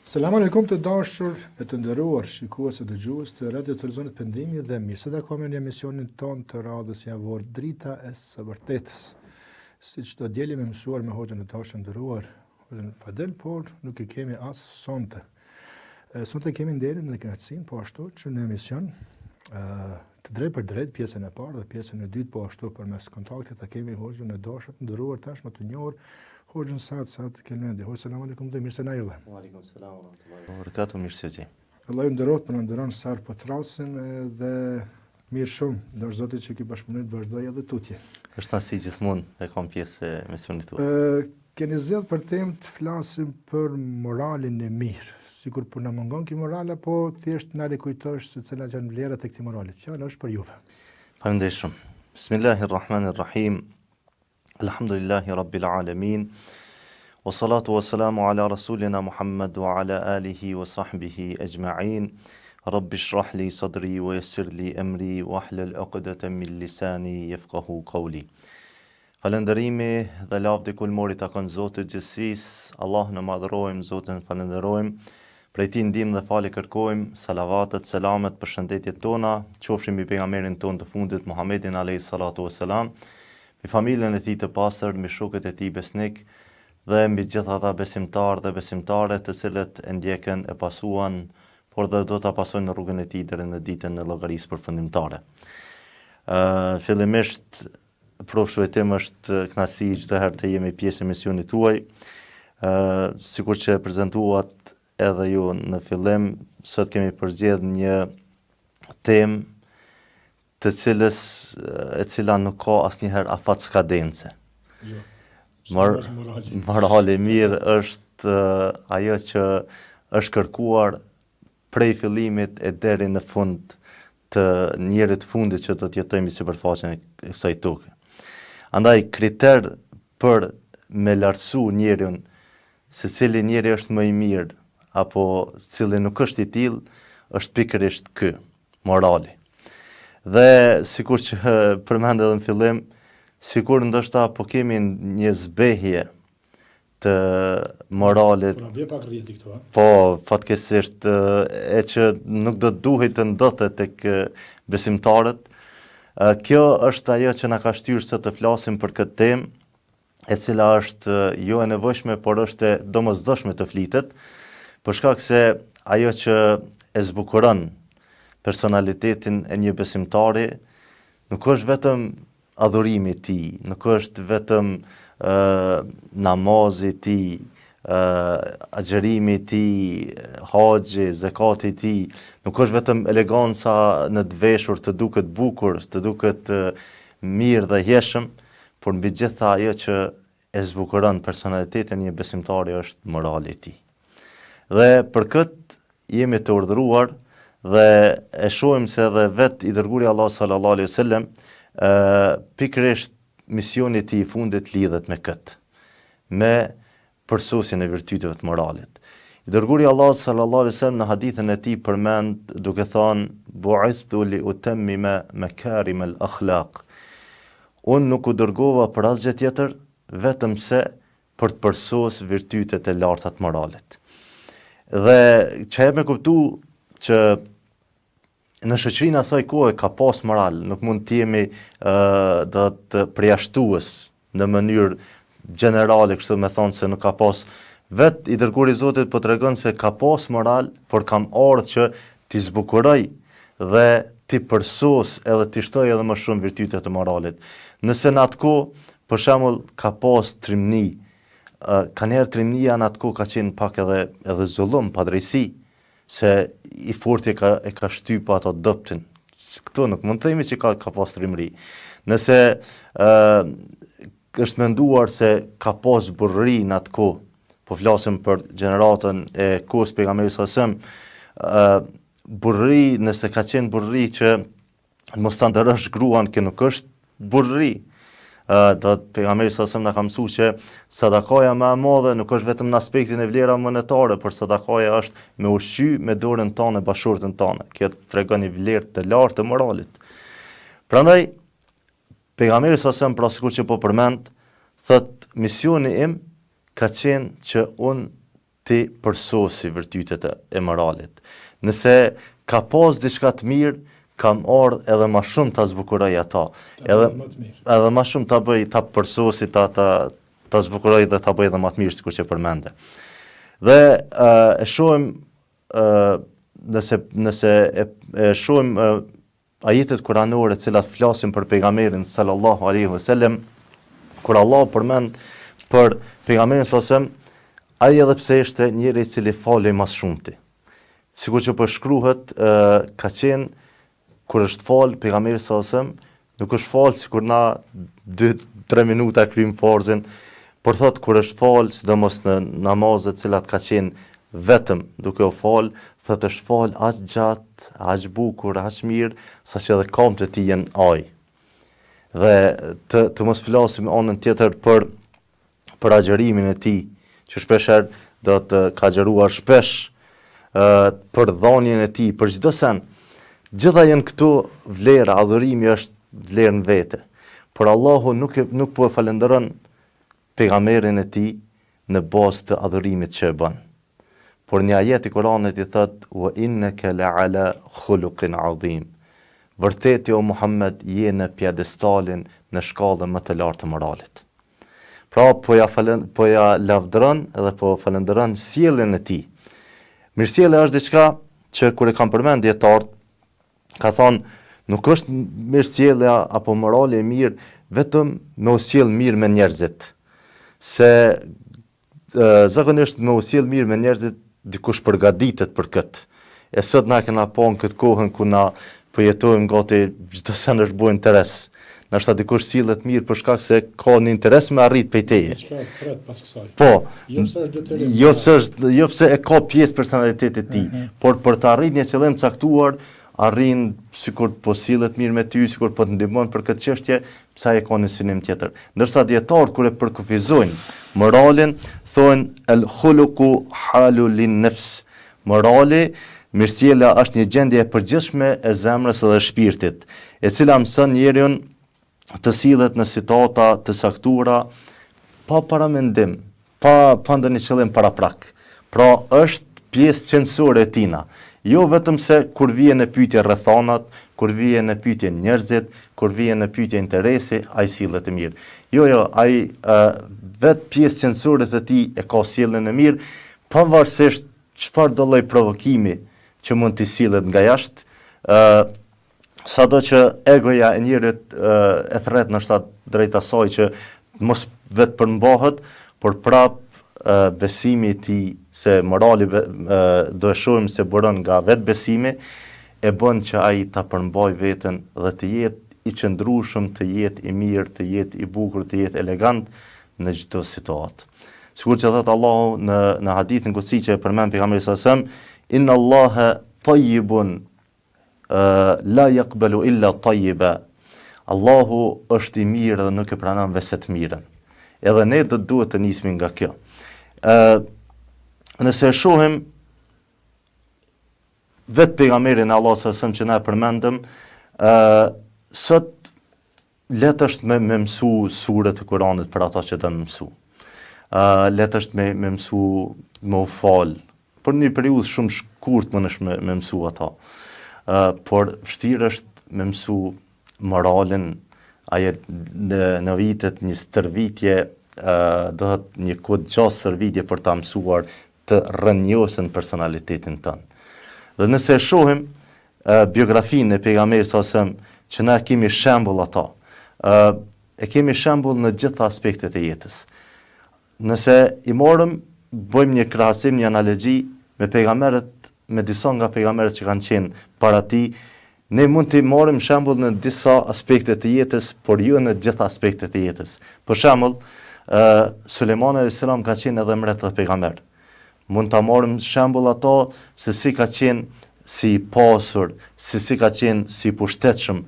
Selam aleikum të dashur e të nderuar shikues e dëgjues të Radio Televizionit Pendimi dhe mirë se takojmë në emisionin ton të radhës javor Drita e së vërtetës. Siç çdo dielë më mësuar me hoxhën e dashur nderuar, hoxhën Fadel, por nuk i kemi as sonte. Sonte kemi nderin dhe kënaqësinë po ashtu që në emision të drejt për drejt pjesën e parë dhe pjesën e dytë po ashtu përmes kontaktit ta kemi hoxhën e dashur nderuar tashmë të njohur Hoxhën Saad Kelmendi. Selam aleikum dhe mirë se na erdhe. Wa alaikum salam wa rahmatullahi wa barakatuh, mirë se jeni. Allah ju nderoft për na nderon sar po trasin dhe mirë shumë, ndosh Zoti që ki bashkëpunim të vazhdoj edhe tutje. Është si gjithmonë e kam pjesë e misionit tuaj. Keni zgjedh për temë të flasim për moralin e mirë. Sikur po na mungon ky moral apo thjesht na rikujtosh se cilat janë vlerat e këtij morali. Fjala është për juve. Faleminderit shumë. Bismillahirrahmanirrahim. Alhamdulillahi rabbil alamin. Wa salatu wa salamu ala rasulina Muhammad wa ala alihi wa sahbihi ajma'in. Rabbi shrah li sadri wa yassir li amri wa hlul 'uqdatan min lisani yafqahu qawli. Falënderimi dhe lavdi kulmori takon Zotit gjithësisë. Allah në madhrojmë, Zotin falenderojmë. Prej tij ndihmë dhe falë kërkojmë. Salavatet, selamet, përshëndetjet tona qofshin mbi pejgamberin ton të fundit Muhammedin alayhi salatu wassalam, mbi familjen e tij të pastër, mbi shokët e tij besnik dhe mbi gjithë ata besimtarë dhe besimtare të cilët e ndjekën, e pasuan, por dhe do ta pasojnë në rrugën e tij deri në ditën e llogarisë përfundimtare. Fillimisht profshu e tim është kënaqësi çdo herë të jemi pjesë e misionit tuaj. Sikur që e prezantuat edhe ju në fillim, sot kemi përzgjedh një temë e cila nuk ka asnjëherë afat skadence. Jo. Morali mirë është ajo që është kërkuar prej fillimit e deri në fund të njerit fundit që do të jetojmë sipërfaqen e kësaj toke. Andaj kriter për me lartësu njerin se cili njeri është më i mirë apo cili nuk është i tillë është pikërisht ky, morali. Dhe sikur që përmend edhe në fillim, sikur ndoshta po kemi një zbehje të moralit. Po na pak rrjeti këtu, Po, fatkeqësisht e që nuk do të duhet të ndodhet tek besimtarët. Kjo është ajo që na ka shtyrë se të flasim për këtë temë, e cila është jo e nevojshme, por është e domosdoshme të flitet, për shkak se ajo që e zbukuron personalitetin e një besimtari nuk është vetëm adhurimi i tij, nuk është vetëm namazi i tij, agjerimi i tij, haxhi, zakati i tij, nuk është vetëm eleganca në të veshur, të duket bukur, të duket mirë dhe jeshëm, por mbi gjitha ajo që e zbukuron personalitetin e një besimtari është morali i tij. Dhe për këtë jemi të urdhëruar dhe e shohim se edhe vet i dërguari Allah sallallahu alaihi wasallam pikërisht misioni i tij i fundit lidhet me këtë, me përsosjen e virtyteve të moralit. I dërguari Allah sallallahu alaihi wasallam në hadithin e tij përmend duke thënë bu'ithtu li utammima makarim al-akhlaq. Unë nuk u dërgova për asgjë tjetër vetëm se për të përsos virtytet e larta të moralit. Dhe që e me kuptu që në shoqërinë asaj kohe ka pas moral, nuk mund të jemi do të përjashtues në mënyrë gjenerale, kështu me thonë se nuk ka pas. Vet i dërguari i Zotit po tregon se ka pas moral, por kam ardhur që t'i zbukuroj dhe t'i përsos edhe t'i shtoj edhe më shumë virtytet e moralit. Nëse në atë kohë, për shembull, ka pas trimni, kanëherë trimnia në atë kohë ka qenë pak edhe zullum, padrejsi, se i forti e ka shtyp ato doptin. Këto nuk mund të themi që ka pas trimëri. Nëse është menduar se ka pas burrëri në atë kohë, po flasim për gjeneratën e kohës pejgamberit sallallahu alajhi wasallam, burrëri, nëse ka qenë burrëri që mos ta ndërrosh gruan, që nuk është burrëri. Do pejgamberi sallallahu alajhi wasallam na ka mësuar që sadakaja më e madhe nuk është vetëm në aspektin e vlerave monetare, por sadakaja është me ushqy me dorën tonë, bashkëshortën tonë. Kjo tregon një vlerë të lartë të moralit. Prandaj pejgamberi sallallahu alajhi wasallam, pra sikur që po përmend, thot misioni im ka qenë që unë ti përsosi virtytet e moralit. Nëse ka pas diçka të mirë, kam ardhur edhe ma shumë ta zbukuroj ata. Edhe ma shumë ta bëj, ta përsosi, ta zbukuroj dhe ta bëj edhe ma të mirë sikur që përmende. Dhe e shohim nëse e shohim ajetet kuranore të cilat flasin për pejgamberin sallallahu alaihi wasallam, kur Allah përmend për pejgamberin sallallahu alaihi wasallam, ai edhe pse ishte njëri i cili falej mas shumti. Sikur që përshkruhet, ka qenë kur është fal pejgamberi sallallahu alaihi wasallam, nuk është fal sikur na 2-3 minuta kryjm farzin, por thot kur është fal, sidomos në namazet të cilat ka qenë vetëm duke u fal, thot është fal aq gjatë, aq bukur, aq mirë, saqë edhe kamët e tij janë aj. Dhe të mos flasim anën tjetër për agjërimin e tij, që shpeshherë do të ka agjëruar shpesh, për dhënien e tij, për çdo sen. Gjitha janë këtu vlera, adhurimi është vlerë në vete. Por Allahu nuk po e falenderon pejgamberin e tij në bazë të adhurimit që e bën. Por një ajet i Kuranit i thot: "Wa innaka la'ala khuluqin 'azim." Vërtet o Muhammed je në pjedestalin, në shkallën më të lartë të moralit. Pra po ja lavdëron edhe po falenderon sjelljen e tij. Mirësjellja është diçka që kur e kam përmend dietarët, ka thonë, nuk është mirësjellja apo morali e mirë vetëm me u sjell mirë me njerëzit. Se zakonisht me u sjell mirë me njerëzit dikush përgatitet për këtë. E sot na kena pa në këtë kohën ku na po jetojmë gati çdo sen është bu interes. Nashta dikush sillet mirë për shkak se ka një interes me arrit pej teje. Pas kësaj. Po. Jo pse e ka pjesë personalitetit e tij, por për të arritur një qëllim caktuar, arrin sikur po sillet mirë me ty, sikur po të ndihmon për këtë çështje, pse ai ka një synim tjetër. Ndërsa dietar kur e përkufizojnë moralin, thonë el khuluqu halu lin nafs. Morali, mirësjellja është një gjendje e përgjithshme e zemrës dhe shpirtit, e cila mëson njeriu të sillet në situata të saktura pa paramendim, pa ndonjë qëllim paraprak. Pra është pjesë qendrore e tina. Jo vetëm se kur vjen në pyetje rrethonat, kur vjen në pyetje njerëzit, kur vjen në pyetje interesi, ai sillet e mirë. Jo, ai vetë pjesë qendrore të tij e ka sjelljen e mirë, pavarësisht çfarë do lloj provokimi që mund të sillet nga jashtë, sado që egoja e njerit e thret në shtat drejt asaj që mos vetë përmbahet, por prap besimi i tij, se morali do e shohim se buron nga vetë besimi, e bën që ai ta përmbaj veten dhe të jetë i qëndrueshëm, të jetë i mirë, të jetë i bukur, të jetë elegant në çdo situatë. Sikur që thot Allahu në hadithin kutsi që e përmend pejgamberi sallallahu alajhi wasallam, inna Allaha tayyibun la yaqbalu illa tayyiba. Allahu është i mirë dhe nuk e pranon veçse të mirën. Edhe ne do duhet të nismi nga kjo. Nëse e shohim vetë pejgamberin Allah sallallahu alajhi wasallam që na e përmendëm, sot letë është me mësu surët e Kuranit për ata që të mësu. Letë është me mësu me u falë, për një periudhë shumë shkurt më nëshme me mësu ata. Por vështirë është me mësu moralin, aje në vitet një stërvitje, dhe një kod gjasë stërvitje për ta mësuar të rënjosën personalitetin tënë. Dhe nëse e shohim biografinë e pejgamberit sallallahu alajhi wasallam, që na kemi shembull ata, e kemi shembull në gjitha aspektet e jetës. Nëse i morëm, bëjmë një krahasim, një analogji me pejgamberët, me disa nga pejgamberët që kanë qenë para tij, ne mund të marrim shembull në disa aspekte të jetës, por jo në gjitha aspektet e jetës. Për shembull, Sulejmani alayhis salam ka qenë edhe mbret dhe pejgamber. Mund ta marrim shembull ato se si ka qenë si i pasur, si ka qenë si pushtetshëm,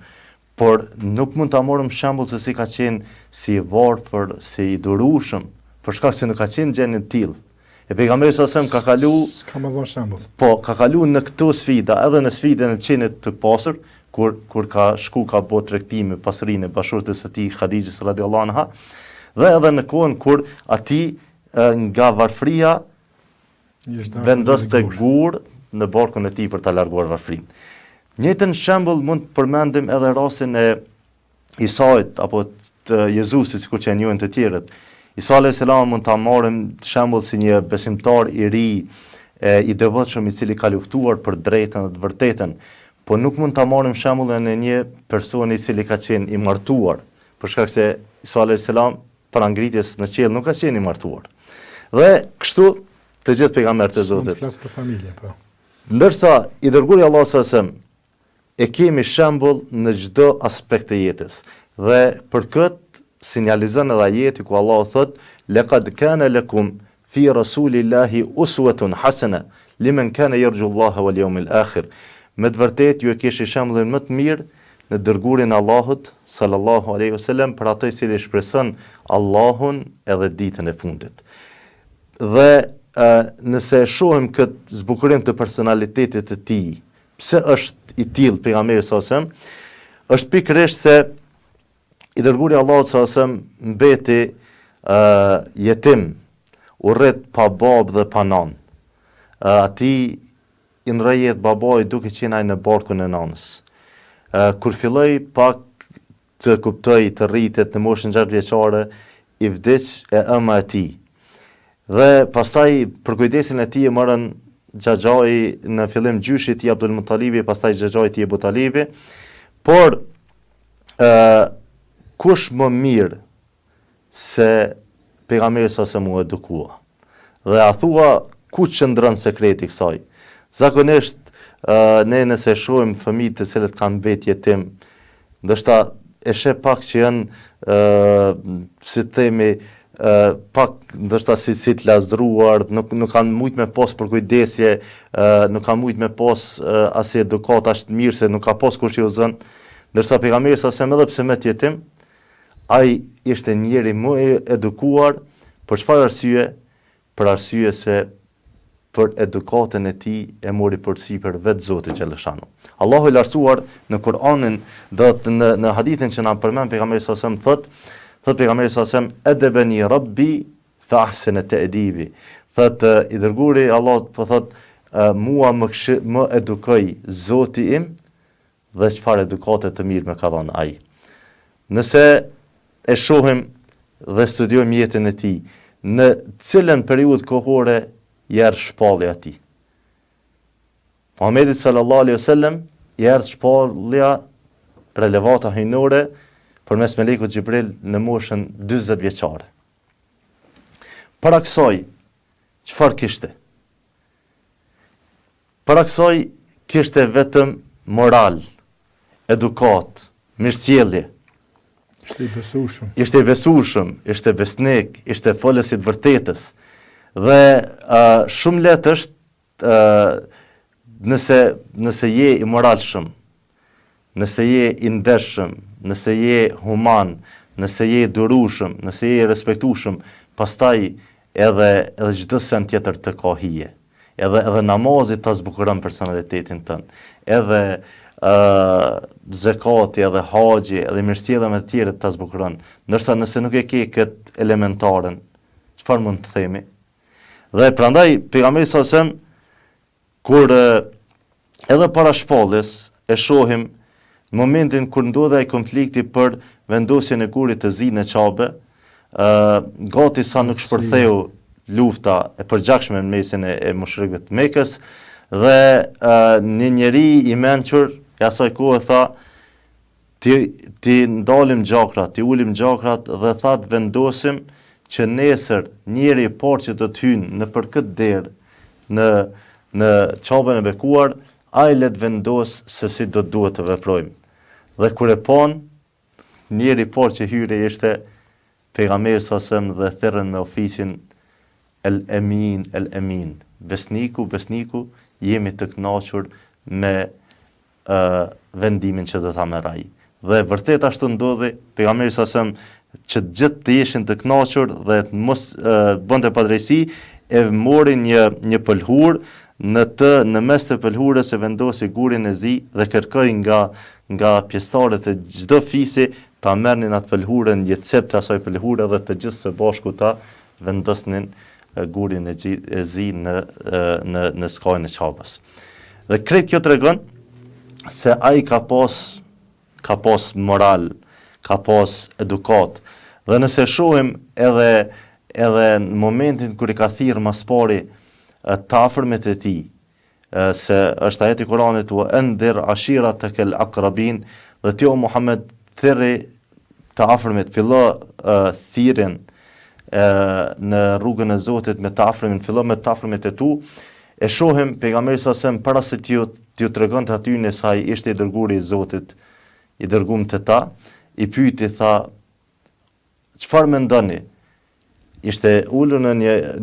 por nuk mund ta marrim shembull se si ka qenë si i varfër, si i durueshëm, për shkak se nuk ka qenë gjendje të tillë. E pejgamberi sallallahu alajhi wasallam ka kalu, ka më dhënë shembull. Po, ka kalu në këto sfida, edhe në sfidën e qenit të pasur, kur ka shku ka bë tregtime pasurinë e bashortës së tij Hadijës radhiyallahu anha, dhe edhe në kohën kur ati nga varfria vendoste gur në barkun e tij për ta larguar varfrinë. Njëjtën shembull mund të përmendim edhe rastin e Isait apo të Jezusit, sikur që e njohin të tjerët. Isa a.s. mund ta marrim shembull si një besimtar i ri, i devotshëm i cili ka luftuar për drejtën dhe të vërtetën, po nuk mund ta marrim shembullin e një personi i cili ka qenë i martuar, për shkak se Isa a.s. para ngritjes në qiell nuk ka qenë i martuar. Dhe kështu të gjithë pejgamberët e Zotit. Flas për familje, po. Ndërsa i dërguari Allahu s.a.s. e kemi shembull në çdo aspekt të jetës. Dhe për këtë sinjalizon edhe ajeti ku Allahu thot: "Laqad kana lakum fi rasulillahi uswatun hasana liman kana yarju Allaha wal yawmil akhir." Me të vërtetë ju e kishit shembullin më të mirë në dërgurin e Allahut sallallahu alaihi wasallam për atë i cili shpreson Allahun edhe ditën e fundit. Dhe nëse shohim këtë zbukurim të personalitetit të tij, pse është i tillë pejgamberi s.a.s. është pikërisht se i dërguari Allahut s.a.s. mbeti jetim, u rrit pa babë dhe pa nanë. Ati i ndroi jetë babai duke qenë ai në barkun e nanës. Kur filloi pak të kuptoi, të rritet në moshën 6 vjeçare, i vdiq e ëma e tij. Dhe pastaj për kujdesin e tij e morën xhaxhai në fillim gjyshi i tij Abdul Muttalibi, pastaj xhaxhai i tij Abu Talibi. Por kush më mirë se pejgamberi sa mu edukua. Dhe a thua ku qëndron sekreti i kësaj? Zakonisht ne nëse shohim fëmijë të cilët kanë mbet jetim, ndoshta e sheh pak që janë si themi pak ndoshta si të lazdruar, nuk kanë mujt me pas për kujdesje, nuk kanë mujt me pas as edukat as të mirë se nuk ka pas kush i uzon. Ndërsa pejgamberi sa edhe pse me jetim, ai ishte njeri më i edukuar. Për çfarë arsye? Për arsye se për edukatën e tij e mori përsipër vetë Zoti xhaleshanu. Allahu i lartësuar në Kur'anin në hadithin që na përmend pejgamberi sa thot pejgamberi sa edebeni rabbi fa ahsana ta'dibi. Thot i dërguari Allahut po thot mua më edukoi Zoti im dhe çfarë edukate të mirë më ka dhënë ai. Nëse e shohim dhe studiojmë jetën e tij, në cilën periudhë kohore jerdh shpallja e tij. Muhamedi sallallahu alaihi wasallam jerdh shpallja relevata hyjnore përmes melekut Xhibril në moshën 40 vjeçare. Para kësaj çfarë kishte? Para kësaj kishte vetëm moral, edukat, mirësjellje. Ishte i besueshëm, ishte besnik, ishte folës i të vërtetës. Dhe shumë lehtë është nëse je i moralshëm, nëse je i ndershëm, nëse je human, nëse je i durueshëm, nëse je i respektueshëm, pastaj edhe çdo sen tjetër të ka hije. Edhe namazi ta zbukuron personalitetin tënd. Edhe zakati, edhe haxhi, edhe mirësjellja me të tjerët ta zbukuron. Ndërsa nëse nuk e ke këtë elementaren, çfarë mund të themi? Dhe prandaj pejgamberi sa kur edhe para shpalljes e shohim në momentin kur ndodhej konflikti për vendosjen e kurit të zi në Qabe, gati sa nuk shpërtheu lufta e përgjakshme në mesin e mushrikëve të Mekës, dhe një njeri i mençur e asaj kohe tha ti ndalim gjakrat, ti ulim gjakrat dhe tha të vendosim që nesër njeri i parë që të hynë në për këtë derë në Qabën e bekuar, ai le të vendos se si do duhet të veprojmë. Dhe kur e pan, njeri i parë që hyri ishte pejgamberi sasem dhe thirrën me ofisin el emin. Besniku, jemi të kënaqur me vendimin që do ta merr ai. Dhe vërtet ashtu ndodhi, pejgamberi sasem që gjithë të ishin të kënaqur dhe të mos bënte padrejsi, e mori një pëlhur, në mes të pëlhurës e vendosi gurin e zi dhe kërkoi nga pjesëtarët e çdo fisi ta merrnin atë pëlhurën, një cep të asaj pëlhure dhe të gjithë së bashku ta vendosnin gurin e zi në skajnë e qabës. Dhe krejt kjo tregon se ai ka pas moral, ka pas edukat. Dhe nëse shohim edhe në momentin kur i ka thirrë mas pari të afërmit e tij, se është ajeti i Kuranit wa andir ashiratakal aqrabin, dhe ti o Muhammed thirri të afërmit, fillo thirrjen në rrugën e Zotit me të afërmin, fillo me të afërmit e tu. E shohim pejgamberi sa sem para se t'ju tregonte aty në sa ai ishte i dërguari i Zotit, i dërguar te ta, i pyeti tha, çfarë mendoni? Ishte ulur në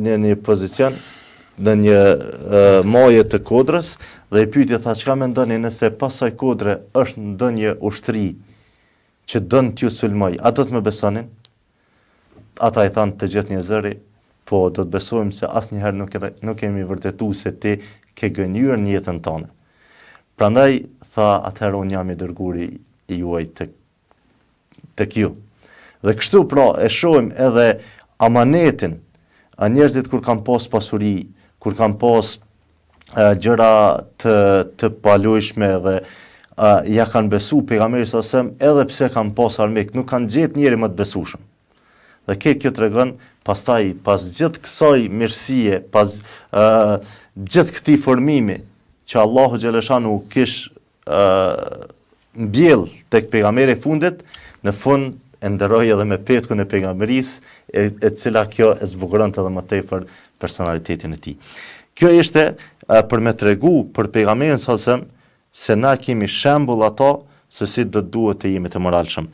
një pozicion, në një maje të kodrës, dhe i pyeti tha, çka mendoni nëse pas asaj kodre është ndonjë ushtri që don t'ju sulmoj, a do të më besonin? Ata i thanë të gjithë një zëri, po do të besojmë se asnjëherë nuk kemi vërtetuar se ti ke gënjur në jetën tonë. Prandaj tha, atëherë unë jam i dërguari i juaj tek ju. Dhe kështu pra e shohim edhe amanetin, njerëzit kur kanë pas pasuri, kur kanë pas gjëra të palojshme dhe ja kanë besu pejgamberit sa sem, edhe pse kanë pas armik, nuk kanë gjetë njëri më të besueshëm. Dhe kjo tregon pastaj pas gjithë kësaj mirësie, pas gjithë këtij formimi që Allahu xhaleshanu kish mbjell tek pejgamberi fundit, në fund e nderoi edhe me petkun e pejgamberisë, e cila kjo e zbukuronte edhe më tepër personalitetin e tij. Kjo ishte për me tregu për pejgamberin sa sem, se na kemi shembull ato se si do duhet të jemi të moralshëm.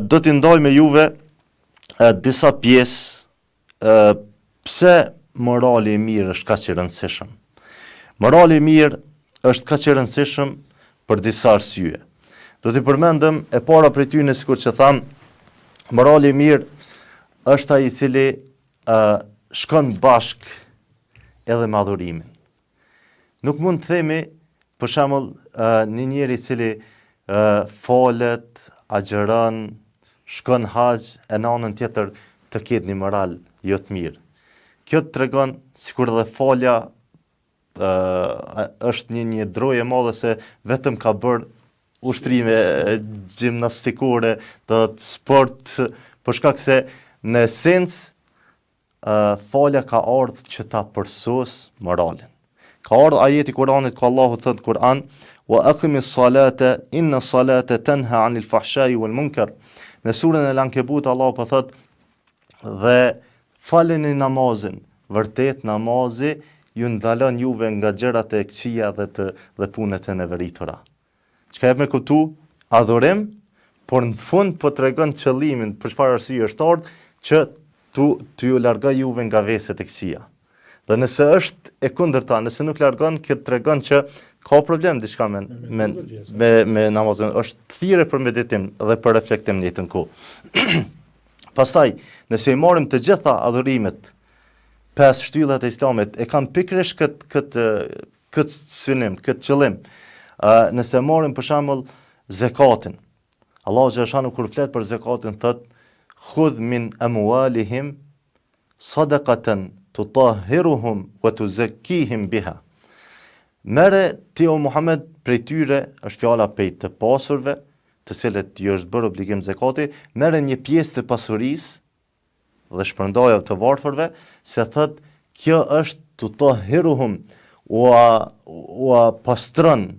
Do t'i ndaj me juve disa pjesë pse morali i mirë është kaq i rëndësishëm. Morali i mirë është kaq i rëndësishëm për disa arsye. Do t'i përmendëm e para prej tyre, sikur që tham, morali i mirë është ai i cili shkon bashk edhe me adhurimin. Nuk mund të themi, për shembull, një njeri i cili falet, agjeron, shkon haxh, e në anën tjetër të ketë një moral jo të mirë. Kjo të tregon sikur edhe falja është një droje e madhe, se vetëm ka bërë ushtrime gjimnastikore, të sport, për shkak se në esencë falja ka ardhur që ta përsos moralin. Ka ardhur ajeti i Kuranit ku Allahu thot Kur'an, wa aqimis salata inna salata tanha 'anil fahsha'i wal munkar. Në surën e Ankebut Allahu po thot, dhe faleni namazin, vërtet namazi ju ndalon juve nga gjërat e këqija dhe punët e neveritura. Çka jep me kuptu? Adhurim, por në fund po tregon qëllimin për çfarë arsye është ardhur, që t'ju largoj juve nga veset e këqija. Dhe nëse është e kundërta, nëse nuk largon, këtë tregon që ka problem diçka me namazin, është thirrje për meditim dhe për reflektim në jetën kohë. Pastaj, nëse i marrim të gjitha adhurimet, 5 shtyllat e Islamit e kanë pikërisht këtë synim, këtë qëllim. Nëse marrim për shembull zakatin, Allahu xhaleshanu kur flet për zakatin thot, khudh min amwalihim sadaqatan tutahhiruhum wa tuzakkihim biha. Mere ti o Muhammed prej tyre, është fjala pej të pasurve, të cilët ju është bërë obligim zakati, mere një pjesë të pasurisë dhe shpërndaja të varfërve, se thët kjo është tutahhiruhum, ua pastron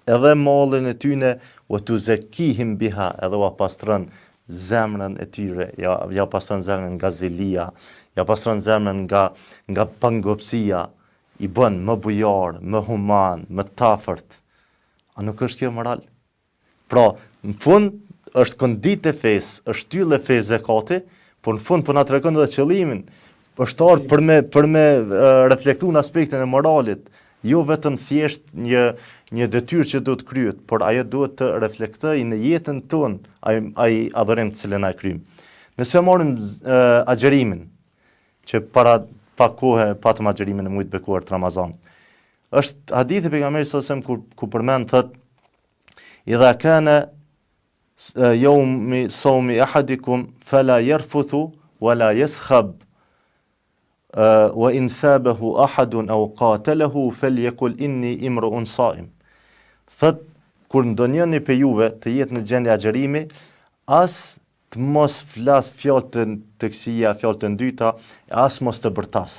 edhe mallin e tyne, wa tuzakkihim biha, edhe ua pastron zemrën e tyre, ja pastron zemrën nga zilia, ja pastron zemrën nga pangopsia, i bën më bujar, më human, më tafërt. A nuk është kjo moral? Pra, në fund është kondit e fesë, është tyll e fesë zakati, por në fund po na tregon edhe qëllimin. Është ardhur për me reflektuar në aspektin e moralit, jo vetëm thjesht një detyrë që duhet kryet, por ajo duhet të reflektojë në jetën tonë, ai adhurim të cilën ai kryjm. Nëse marrim agjerimin, që para pak kohë patëm agjerimin e muajit bekuar të Ramazan. Është hadithi pejgamberit sallallahu alajhi wasallam ku përmend thot, idha kana yawmi sawmi ahadikum fala yarfuthu wala yaskhab wa in sabahu ahadun aw qatalahu falyaqul inni imru'un sa'im. Thot kur ndonjëri për juve të jetë në gjendje agjerimi, as të mos flas fjalë të këqija, fjalë të dyta, as mos të bërtas.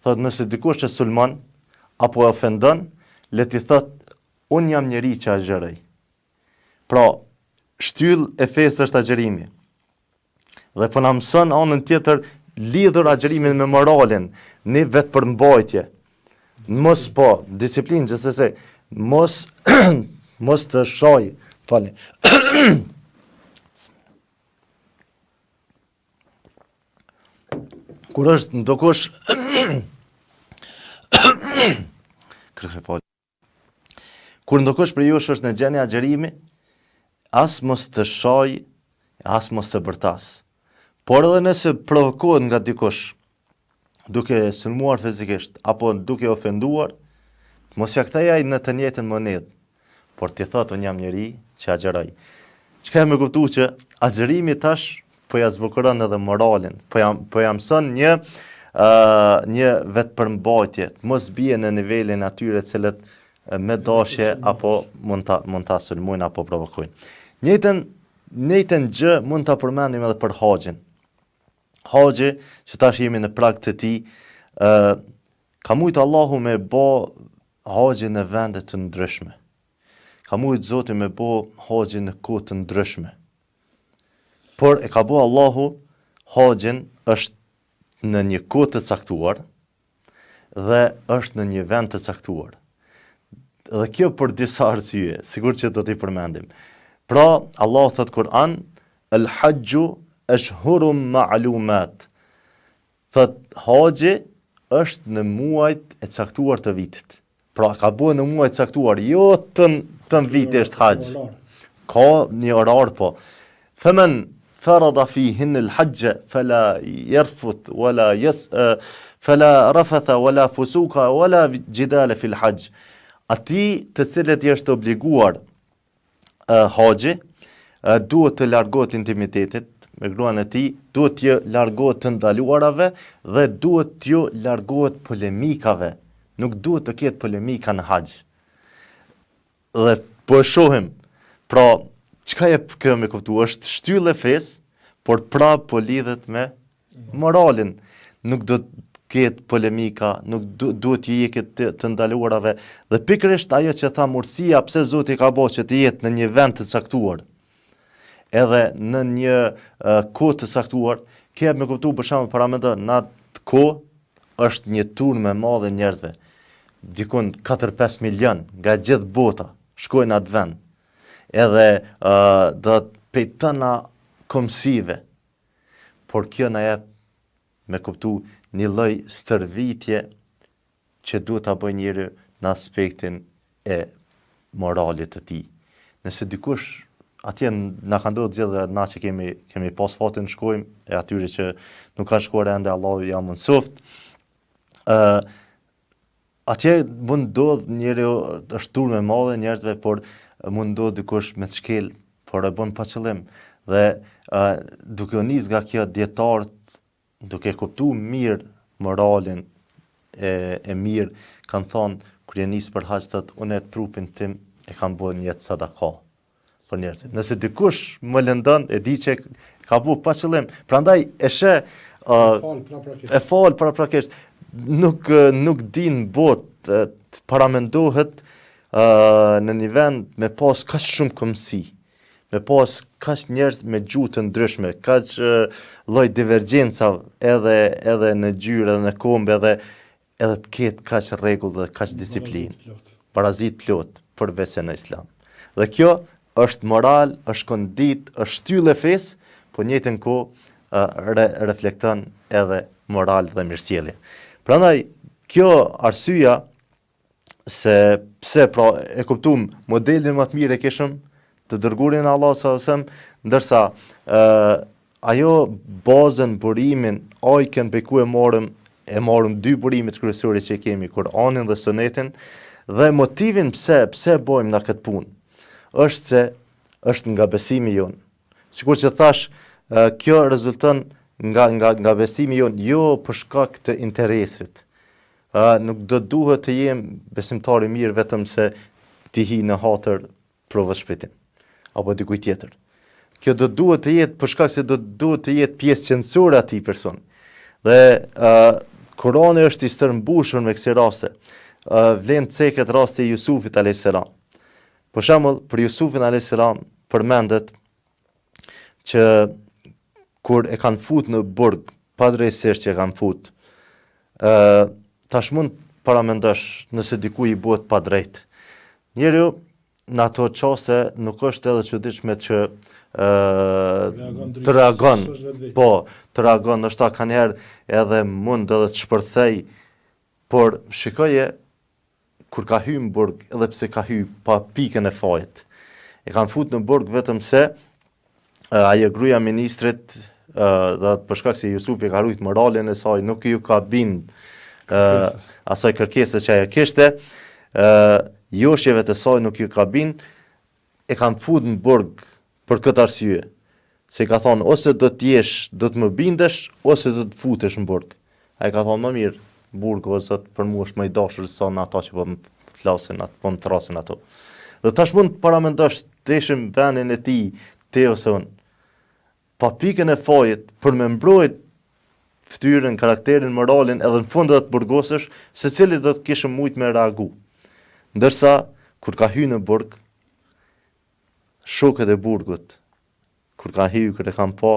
Thot nëse dikush që sulmon apo e ofendon, le t'i thot unë jam njeri që agjeroj. Pra, shtyll e fesë është agjerimi. Dhe po na mëson anën tjetër lidhur agjerimin me moralin, një vetë përmbajtje. Mos po, disiplinë gjithsesi, mos mos të shoj, falni. Kur është ndokush kur ndokush për jush është në gjendje agjerimi, as mos të shoj, as mos të bërtas. Por edhe nëse provokohet nga dikush, duke sulmuar fizikisht, apo duke ofenduar, mos ja kthejaj në të njëjtën monedhë, por t'i thot unë jam njeri që agjeroj. Çka më kuptu që agjerimi tash po ja zbukuron edhe moralin, po ja mëson një vetë përmbajtje, mos bie në nivelin atyre cilët me dashje apo mund ta sulmojnë apo provokojnë. Njëjtën gjë mund ta përmendim edhe për haxhin. Haxhi, që tash jemi në prag të tij, ka mujtë Allahu me bë haxhin në vende të ndryshme. Ka mujtë Zoti me bë haxhin në kohë të ndryshme. Por e ka bë Allahu haxhin është në një kohë të caktuar dhe është në një vend të caktuar. Dhe kjo për disa arsye, sigur që do t'i përmendim. Pra, Allah thot Kur'an, el-hajju ashhurum ma'lumat. Thot, haxhi është në muajt e caktuar të vitit. Pra, ka bë në muajt caktuar, jo të viti është haxh. Ka një orar po. Faman farada fihin el-hajja fala yarfuth wala fala rafatha wala fusuka wala jidala fil hajj. Ati të cilët i është obliguar haxhi, duhet të largohet intimitetit me gruan e tij, duhet të largohet të ndaluarave dhe duhet të largohet polemikave. Nuk duhet të ketë polemika në haxh. Dhe po e shohim, pra, çka jep kjo me kuptu, është shtyllë e fesë, por prapë po lidhet me moralin. Nuk do të ketë polemika, nuk duhet të jetë të ndaluarave, dhe pikërisht ajo që tha murësia pse Zoti ka bërë që të jetë në një vend të caktuar, edhe në një kohë të caktuar, ke me kuptu për shembull para mendon, në atë kohë është një turmë e madhe njerëzve. Dikun 4-5 milion nga gjithë bota shkojnë në atë vend. Edhe do të pejtëna komsive. Por kjo na jep me kuptu një lloj stërvitje që duhet ta bëjë njeriu në aspektin e moralit të tij. Nëse dikush atje na ka ndodhur gjithë na që kemi pas fatin shkojmë, e atyre që nuk kanë shkuar ende, Allahu ja mundsoft. Atje mund ndodh njeriu është turmë e madhe njerëzve, por mund ndodh dikush me të shkel, por e bën pa qëllim. Dhe duke u nis nga kjo dietarët, duke kuptuar mirë moralin e mirë, kanë thonë kur je nis për haxh, thotë unë trupin tim e kam bërë një jetë sadaka për njerëzit. Nëse dikush më lëndon, e di që ka bu pa qëllim. Prandaj e sheh e fal paraprakisht. Nuk din botë të paramendohet në një vend me pas kaq shumë komsi, me pas kaq njerëz me gjuhë të ndryshme, kaq lloj divergjenca edhe në gjyrë, edhe në kombe, edhe të ketë kaq rregull dhe kaq disiplinë. Parazit plot për vesen në Islam. Dhe kjo është moral, është kondit, është shtyllë e fesë, po në njëjtën kohë reflekton edhe moral dhe mirësjellje. Prandaj kjo arsyeja se pse pra e kuptuam modelin më të mirë e kishëm të dërguarin Allah sallallahu alaihi wasallam, ndërsa ajo bazën, burimin, ajkën pe ku e marrëm dy burimet kryesore që kemi, Kur'anin dhe Sunetin, dhe motivin pse bëjmë na këtë punë, është se është nga besimi jon. Sikur që thash, kjo rezulton nga besimi jonë, jo për shkak të interesit. Nuk do duhet të jem besimtar i mirë vetëm se ti hi në hatër provës shpëtim, apo dikuj tjetër. Kjo do duhet të jetë për shkak se do duhet të jetë pjesë qendrore e atij person. Dhe Kurani është i stërmbushur me kësi raste. Vlen ceket rasti i Jusufit a.s. Për shembull, për Jusufin a.s. përmendet që kur e kanë fut në burg, padrejtësisht që e kanë fut, tash mund paramendosh nëse diku i bëhet pa drejt. Njeriu në ato qaste nuk është edhe çuditshme që të reagon, të reagon, nështë ta ka njerë edhe mund edhe të shpërthej, por shikoje, kur ka hy në burg, edhe pse ka hy pa pikën e fajt, e kanë fut në burg vetëm se ajo gruaja ministrit, dhe për shkak se Jusufi ka rujt moralin e saj, nuk ju ka bind asaj kërkesës që ajo kishte, joshjeve të saj nuk ju ka bind, e kanë fut në burg për këtë arsye. Se ka thonë, ose do t'jesh, do të më bindesh, ose do të futesh në burg. Ai ka thonë, më mirë, burgu o zot për mua është më i dashur se sa në ata që po më flasin, po më thrasin ato. Dhe tash mund të paramendosh të ishim vendin e tij, ti ose unë, pa pikën e fajit, për me mbrojt fytyrën, karakterin, moralin, edhe në fund edhe të burgosësh, secili do të kishim mujt me reagu. Ndërsa, kur ka hyrë në burg, shokët e burgut, kur ka hyrë, kur e kanë pa,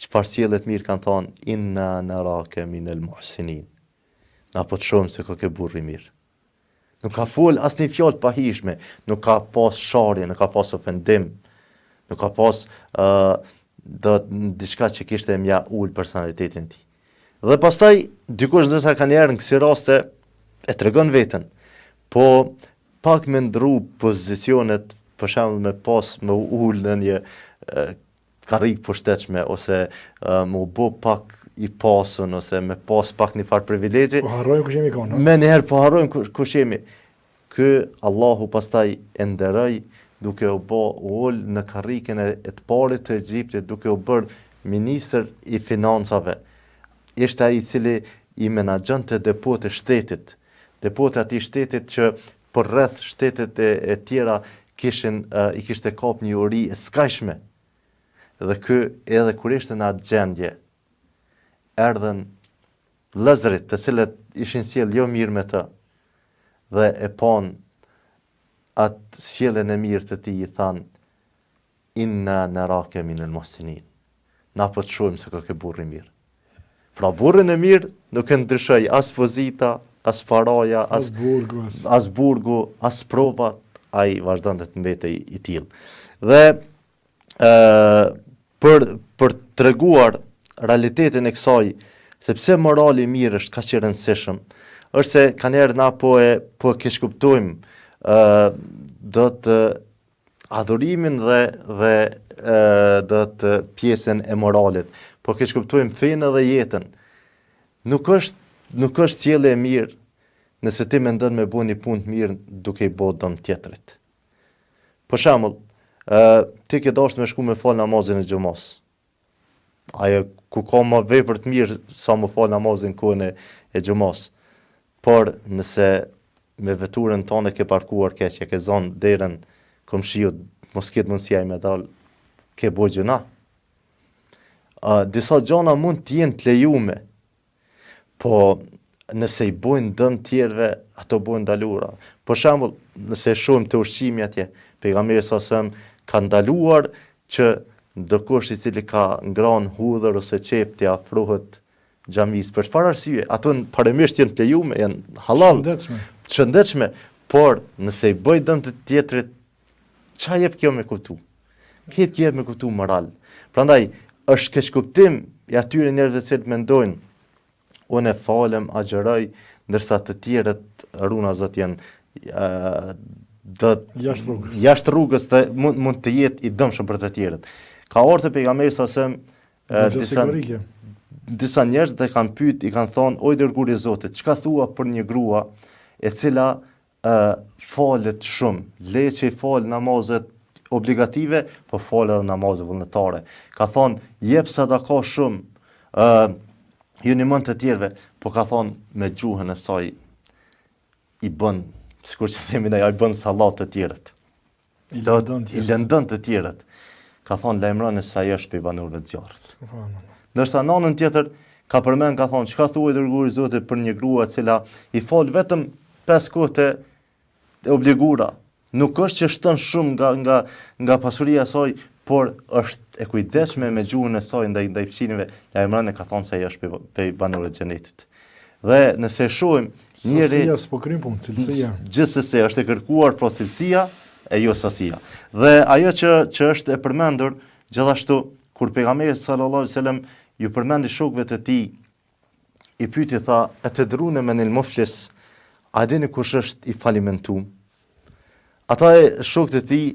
çfarë sjellje të mirë kanë thonë, inna narake minel muhsinin. Na po të shohim se ka ke burri mirë. Nuk ka fol asnjë fjalë pahishme, nuk ka pas sharje, nuk ka pas ofendim, nuk ka pas diçka që kishte mja ul personalitetin e tij. Dhe pastaj dikush ndoshta kanë erë në kësi raste e tregon veten, po pak me ndru pozicionet, për shembull me pas me ul në një karrikë poshtetshme ose me u bë pak i pasën ose me pas pak një farë privilegje. Po harrojmë kush jemi konë. Me njëherë po harrojmë kush jemi. Ky Allahu pastaj e nderoj duke u bë ul në karrikën e të parit të Egjiptit, duke u bërë ministër i financave. Ishte ai i cili i menaxhonte depot e shtetit. Depot e atij shtetit që për rreth shtetet e tjera i kishte kap një uri e skajshme. Dhe ky edhe kur ishte në atë gjendje, erdhen vëllezërit të cilët ishin sjell jo mirë me të, dhe e pan atë sjelljen e mirë të tij, i than, inna narake minel muhsinin. Na po të shohim se ka ke burri mirë. Pra burrin e mirë nuk e ndryshoj as pozita, as paraja, as burgu, as provat, ai vazhdon të mbetej i tillë. Dhe për treguar realitetin e kësaj, sepse morali i mirë është kaq i rëndësishëm, është se kanjherë na po keq kuptojmë do të adhurimin dhe do të pjesën e moralit, po keq kuptojmë fenë dhe jetën. Nuk është sjellje e mirë nëse ti mendon me bëu një punë të mirë duke i bërë dëm tjetrit. Për shembull, ti ke dashur me shku me fal namazin e xhumas. Ajo ku ka më vepër të mirë sa më fal namazin kohën e xhumas. Por nëse me veturën tonë ke parkuar keq, ke zonë derën komshiut, mos ketë mundësia i me dal, ke bo gjuna. Disa gjana mund të jenë të lejume, po nëse i bojnë dëm tjerëve, ato bojnë ndalura. Për shembull, nëse shohim të ushqimi atje, pejgamberi sa ka ndaluar që ndokush i cili ka ngran hudhër ose qep të afrohet xhamis. Për çfarë arsye? Ato parimisht janë të lejume, janë halal, shëndetshme, por nëse i bëj dëm të tjetrit, ç'a jep kjo me kuptu? Këtë kjo jep me kuptu moral. Prandaj është keq kuptim i atyre njerëzve që mendojnë unë e falem, agjeroj, ndërsa të tjerët runa zot janë jashtë rrugës dhe mund të jetë i dëmshëm për të tjerët. Ka ardhur pejgamberi sa disa njerëz dhe kanë pyet, i kanë thonë, oj dërguari i Zotit, çka thua për një grua e cila falet shumë, le që i fal namazet obligative, po fal edhe namazet vullnetare. Ka thonë, jep sadaka shumë, ju një mund të tjerve, po ka thonë me gjuhën e saj i bën, sikur që themi ne, i bën sallat të tjerët. I lëndon të tjerët. Ka thonë lajmëroni se ai është prej banorëve të zjarrit. Subhanallah. Ndërsa nënën tjetër ka përmend, ka thonë, çka thuaj dërguari i Zotit për një grua e cila i fol vetëm 5 kohë e obliguara. Nuk është që shton shumë nga pasuria e saj, por është e kujdesshme me gjuhën e saj ndaj fëmijëve. Lajmëroni ka thonë se ai është prej banorëve të xhenetit. Dhe nëse shohim njëri Sasia s'po kryen punë, cilësia. Gjithsesi është e kërkuar pro cilësia e jo sasia. Dhe ajo që është e përmendur gjithashtu kur pejgamberi sallallahu alaihi wasallam ju përmendi shokëve të tij, i pyeti tha, e të drune me një muflis, a dini kush është i falimentum? Ata shokët e tij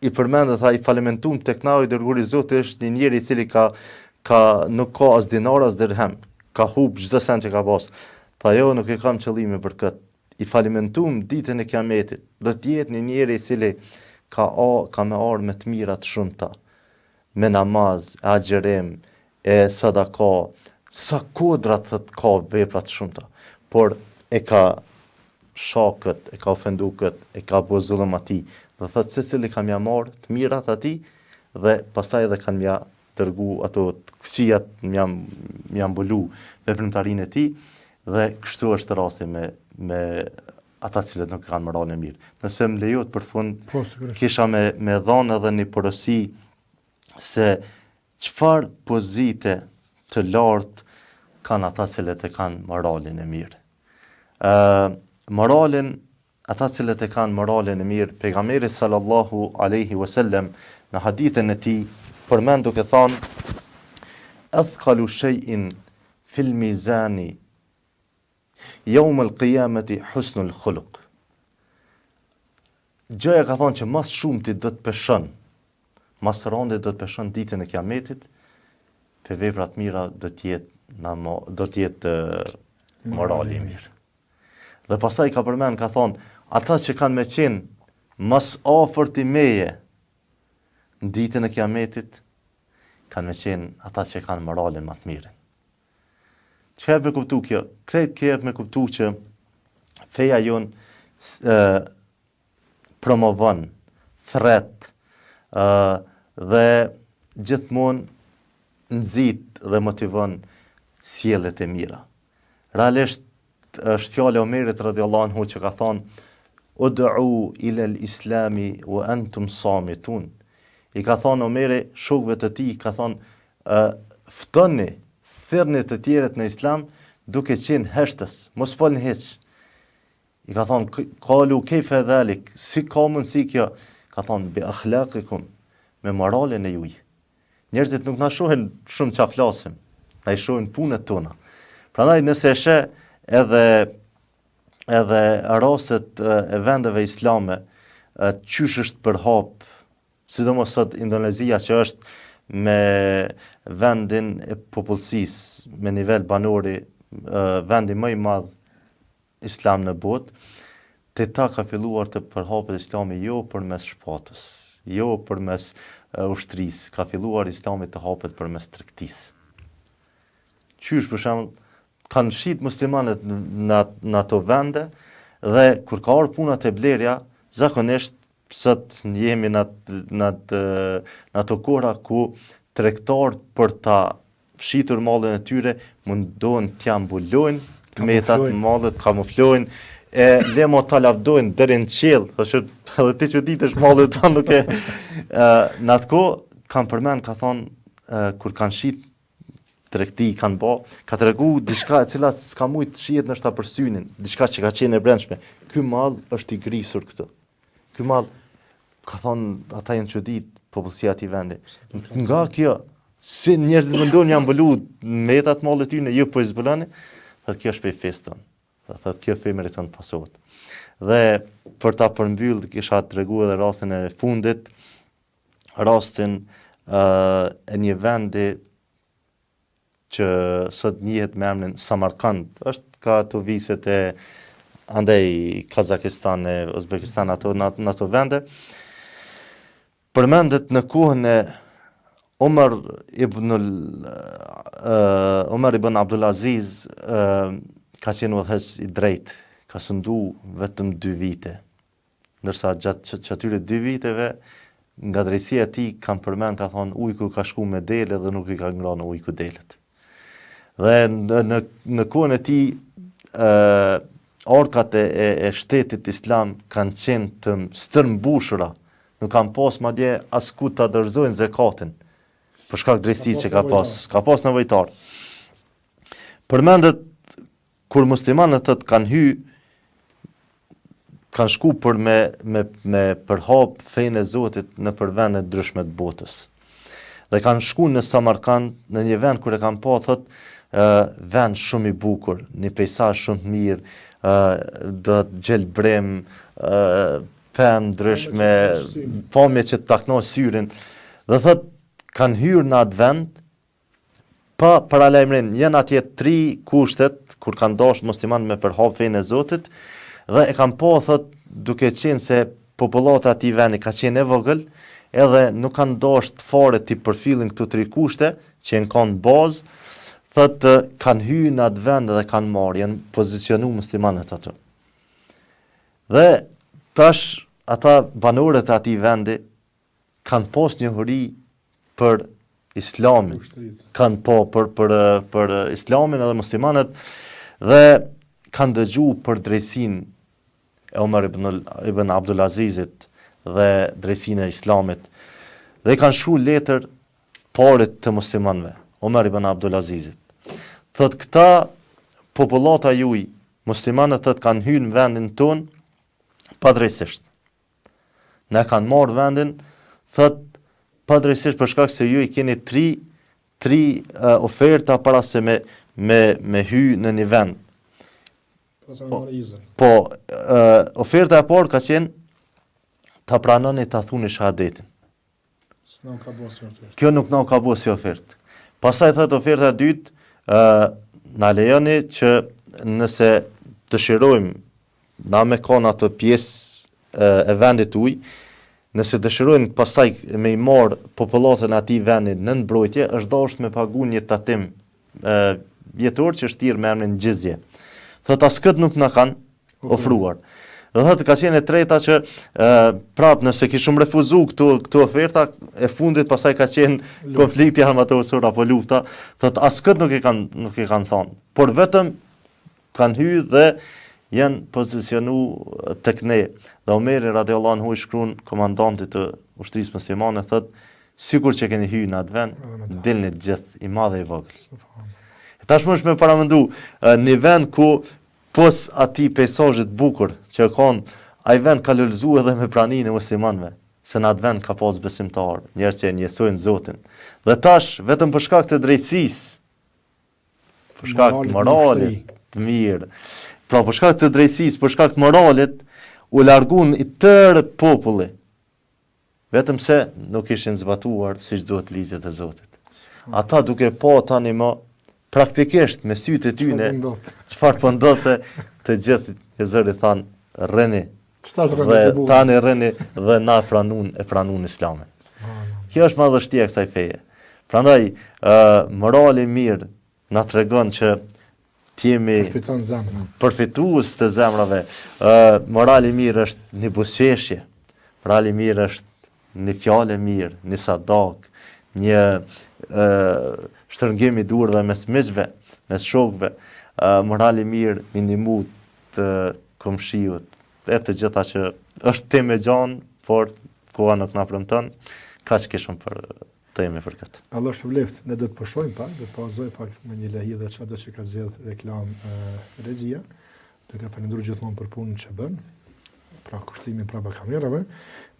i përmendën, tha, i falimentum tek na i dërguari i Zotit është një njeri i cili nuk ka as dinar as dirhem, ka hub çdo sent që ka pas. Tha, jo, nuk e kam qëllime për këtë. I falimentum ditën e kiametit do të jetë një njeri i cili ka me ardhur me të mira të shumta, me namaz, agjerim, e sadaka, sa kodra thot ka vepra të shumta, por e ka shokët, e ka ofendu këtë, e ka bëu zullum atij, dhe thot secili ka mja marrë të mirat atij dhe pastaj edhe kanë mja dërgu ato të këqijat, mja mbulu veprimtarinë e tij, dhe kështu është rasti me ata cilët nuk kanë moralin e mirë. Nëse më lejohet për fund, kisha me dhënë edhe një porosi se çfarë pozite të lartë kanë ata cilët e kanë moralin e mirë. Ata cilët e kanë moralin e mirë, pejgamberi sallallahu alaihi wasallam në hadithin e tij përmend duke thënë: "Athqalu shay'in fil mizani yawm al-qiyamati husnul khuluq." Gjëja ka thonë që mas shumti do të peshon, mas rëndit do të peshon ditën e kiametit, për veprat mira do të jetë morali i mirë. Dhe pastaj ka përmend, ka thonë, ata që kanë me qenë mas afërt i meje në ditën e kiametit, kanë me qenë ata që kanë moralin më të mirë. Çka e me kuptu kjo? Krejt kjo e me kuptu që feja jonë promovon, thret, dhe gjithmonë nxit dhe motivon sjelljet e mira. Realisht është fjala e Omerit radhiyallahu anhu që ka thonë: "Ud'u ila al-islami wa antum samitun." I ka thonë Omeri shokëve të tij, ka thonë, ftoni, thirrni të tjerët në islam duke qenë heshtës, mos folni hiç. I ka thonë, "Qalu kayfa dhalik?" Si ka mundsi kjo? Ka thonë, "Bi akhlaqikum", me moralin e juaj. Njerëzit nuk na shohin shumë çfarë flasim, na i shohin punët tona. Prandaj nëse e sheh edhe rastet e vendeve islame, qysh është përhap, sidomos sot Indonezia që është me vendin e popullsisë, me nivel banori, vendi më i madh islam në botë, te ta ka filluar të përhapet islami jo përmes shpatës, jo përmes ushtrisë, ka filluar islami të hapet përmes tregtisë. Qysh për shembull kanë shit muslimanët në ato vende, dhe kur ka orë puna të blerja, zakonisht sot jemi në ato kohra ku tregtarët për ta fshitur mallin e tyre mundohen t'ja mbulojnë metat mallet, kamuflojnë, e lemo ta lavdojnë deri në qiell, edhe ti që ditësh mallet ta nuk e në atë kohë kanë përmend, ka thonë, kur kanë shit tregti kanë bë, ka tregu diçka e cila s'ka mujt shihet ndoshta për synin, diçka që ka qenë e brendshme. Ky mall është i grisur këtu. Ky mall, ka thonë, ata janë çudit popullsia e atij vendi. Nga kjo, si njerëzit mendojnë janë mbulu metat mallet tyne, jo po i zbuloni, thotë kjo është për feston. Thotë kjo fe meriton pasohet. Dhe për ta përmbyll, kisha treguar edhe rastin e fundit, rastin e një vendi që sot njihet me emrin Samarkand, është ka ato viset e andej Kazakistan, e Uzbekistan, në ato vende. Përmendet në kohën e Omar ibn Abdulaziz ka qenë udhëhes i drejtë, ka sundu vetëm 2 vite. Ndërsa gjatë atyre 2 viteve, nga drejtësia e tij kam përmend, ka thonë ujku ka shku me dele dhe nuk i ka ngrënë ujku delet. Dhe në kohën e tij orkat e shtetit islam kanë qenë të stërmbushura, nuk kanë pas madje asku ta dorëzojnë zakatin, për shkak drejtësisë që ka pas nevojtar. Përmendet kur muslimanët kanë shku për me përhap fenë e Zotit në për vende ndryshme të botës. Dhe kanë shku në Samarkand, në një vend kur e kanë pa, vend shumë i bukur, një pejsazh shumë të mirë, do të gjelbrem, pemë ndryshme, pamje që të takno syrin. Dhe kanë hyrë në atë vend, pa paralajmërim, janë atje 3 kushtet, kur kanë dashur muslimanët me përhap fenë e Zotit, dhe e kanë pa, duke qenë se popullata e atij vendi ka qenë e vogël, edhe nuk kanë dashur fare të përfillin këto 3 kushte, që janë kanë bazë, kanë hyrë në atë vend dhe kanë marrë, janë pozicionu muslimanët atë. Dhe tash ata banorët e atij vendi kanë pas njohuri për Islamin, kanë pa për Islamin edhe muslimanët, dhe kanë dëgju për drejtsinë e Omar ibn Abdulazizit dhe drejtsinë e Islamit, dhe kanë shkruar letër parit të muslimanëve, Omar ibn Abdulazizit. Thot këta popullata juaj, muslimanët kanë hyrë në vendin ton padrejtisht. Ne kanë marrë vendin, thot padrejtisht për shkak se ju i keni 3 oferta para se me hy në një vend. Po, oferta e parë ka qenë ta pranoni ta thuni shahadetin. Kjo nuk na ka bërë si ofertë. Pastaj thot oferta e dytë, na lejoni që nëse dëshirojmë na me kanë atë pjesë e vendit uj, nëse dëshirojnë pastaj me i marë popullatën e atij vendi në mbrojtje, është dashur me pagu një tatim vjetor që është thirrë me emrin gjizje. Thot askët nuk na kanë ofruar. Dhe thot ka qenë e treta që prap nëse kishim refuzu këto oferta, e fundit pastaj ka qenë konflikti armatosur apo lufta, thot askët nuk i kanë thonë, por vetëm kanë hyrë dhe janë pozicionu tek ne. Dhe Omeri radiallahu anhu i shkruan komandantit të ushtrisë muslimane, thot sikur që keni hyrë në atë vend, dilni të gjithë, i madh e i vogël. Tashmë është me paramendu një vend ku pos atij peizazhit bukur që kanë, ai vend ka lulëzuar edhe me praninë e muslimanëve, se në atë vend ka pas besimtar, njerëz që njësojnë Zotin. Dhe tash vetëm për shkak të drejtësisë, për shkak të moralit të mirë, pra për shkak të drejtësisë, për shkak të moralit, u largun i tërë populli, vetëm se nuk ishin zbatuar siç duhet ligjet e Zotit. Ata duke pa tani më praktikisht me sytë e tyne çfarë po ndodhte, të gjithë e zëri thanë rreni, dhe tani rreni dhe na pranun Islamin. Kjo është madhështia e kësaj feje. Prandaj morali mirë na tregon që t'jemi përfitues të zemrave. Morali mirë është një buzëqeshje, morali mirë është një fjalë mirë, një sadak, një shtrëngim i durve mes miqve, mes shokëve, morali mirë, mindimu të komshiut, e të gjitha që është temë e gjanë, por koha nuk na premton, kaq kishëm për teme për këtë. Allah shpëleft, ne do të pushojmë pak, do të pauzoj pak me një lehje dhe çfarë që ka zgjedh reklam regjia. Do të falenderoj gjithmonë për punën që bën, pra kushtimin prapa kamerave.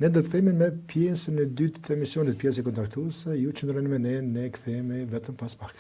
Ne do të kthehemi me pjesën e dytë të emisionit, pjesë kontaktuese, ju qëndroni me ne kthehemi vetëm pas pak.